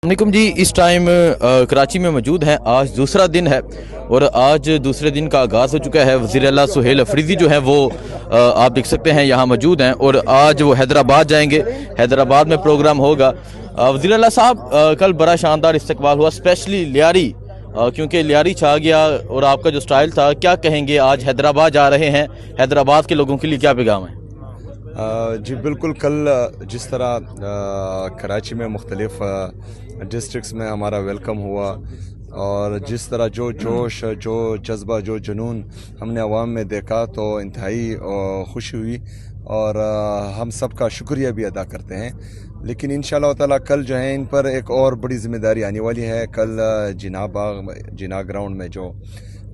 अस्सलामुअलैकुम जी, इस टाइम कराची में मौजूद हैं। आज दूसरा दिन है और आज दूसरे दिन का आगाज़ हो चुका है। वज़ीर आला सुहेल अफरीदी जो है वो आप देख सकते हैं यहाँ मौजूद हैं और आज वो हैदराबाद जाएंगे। हैदराबाद में प्रोग्राम होगा। वज़ीर आला साहब, कल बड़ा शानदार इस्तकबाल हुआ, स्पेशली लियारी, क्योंकि लियारी छा गया और आपका जो स्टाइल था, क्या कहेंगे? आज हैदराबाद जा रहे हैं, हैदराबाद के लोगों के लिए क्या पैगाम है? जी बिल्कुल, कल जिस तरह कराची में मुख्तलिफ डिस्ट्रिक्ट्स में हमारा वेलकम हुआ और जिस तरह जो जोश, जो जज्बा, जो जुनून हमने अवाम में देखा तो इंतहाई खुशी हुई और हम सब का शुक्रिया भी अदा करते हैं। लेकिन इंशाअल्लाह ताला कल जो है इन पर एक और बड़ी ज़िम्मेदारी आने वाली है। कल जिना ग्राउंड में जो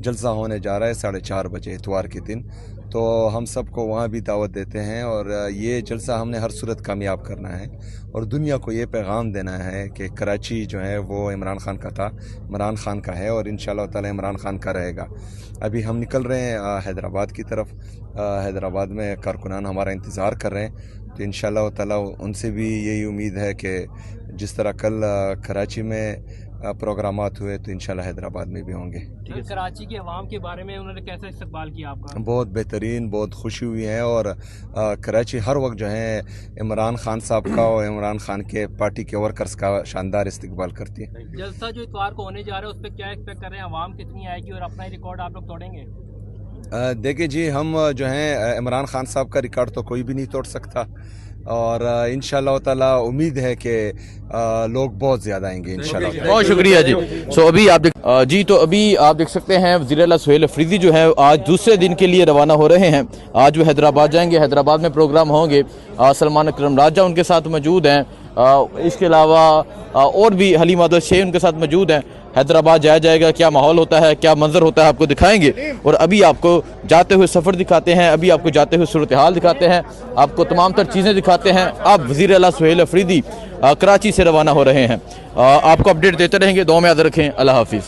जलसा होने जा रहा है 4:30 बजे इतवार के दिन, तो हम सबको वहाँ भी दावत देते हैं और ये जलसा हमने हर सूरत कामयाब करना है और दुनिया को ये पैगाम देना है कि कराची जो है वो इमरान खान का था, इमरान खान का है और इंशाअल्लाह ताला इमरान खान का रहेगा। अभी हम निकल रहे हैं हैदराबाद की तरफ। हैदराबाद में कारकुनान हमारा इंतज़ार कर रहे हैं, तो इंशाअल्लाह ताला उनसे भी यही उम्मीद है कि जिस तरह कल कराची में प्रोग्रामात हुए तो इंशाल्लाह हैदराबाद में भी होंगे। कराची के अवाम के बारे में उन्होंने कैसा इस्तकबाल किया आपका? बहुत बेहतरीन, बहुत खुशी हुई है और कराची हर वक्त जो है इमरान खान साहब का और इमरान खान के पार्टी के वर्कर्स का शानदार इस्तकबाल करती है। जलसा जो इतवार को होने जा रहा है उस पर क्या एक्सपेक्ट कर रहे हैं? अवाम कितनी आएगी और अपना रिकॉर्ड आप लोग तोड़ेंगे? देखिए जी, हम जो हैं इमरान खान साहब का रिकॉर्ड तो कोई भी नहीं तोड़ सकता और इंशाअल्लाह ताला उम्मीद है कि लोग बहुत ज़्यादा आएंगे इंशाअल्लाह। बहुत शुक्रिया जी। अभी आप देख सकते हैं वज़ीर आला सुहेल अफरीदी जो है आज दूसरे दिन के लिए रवाना हो रहे हैं। आज वो हैदराबाद जाएंगे, हैदराबाद में प्रोग्राम होंगे। सलमान अकरम राजा उनके साथ मौजूद हैं। इसके अलावा और भी हलीमा शेख उनके साथ मौजूद हैं। हैदराबाद जाया जाएगा, क्या माहौल होता है, क्या मंजर होता है, आपको दिखाएंगे और अभी आपको जाते हुए सफ़र दिखाते हैं, अभी आपको जाते हुए सूरत हाल दिखाते हैं, आपको तमाम तर चीज़ें दिखाते हैं। अब वज़ीर आला सुहेल अफरीदी कराची से रवाना हो रहे हैं। आपको अपडेट देते रहेंगे। दुआ में याद रखें। अल्लाह हाफिज़।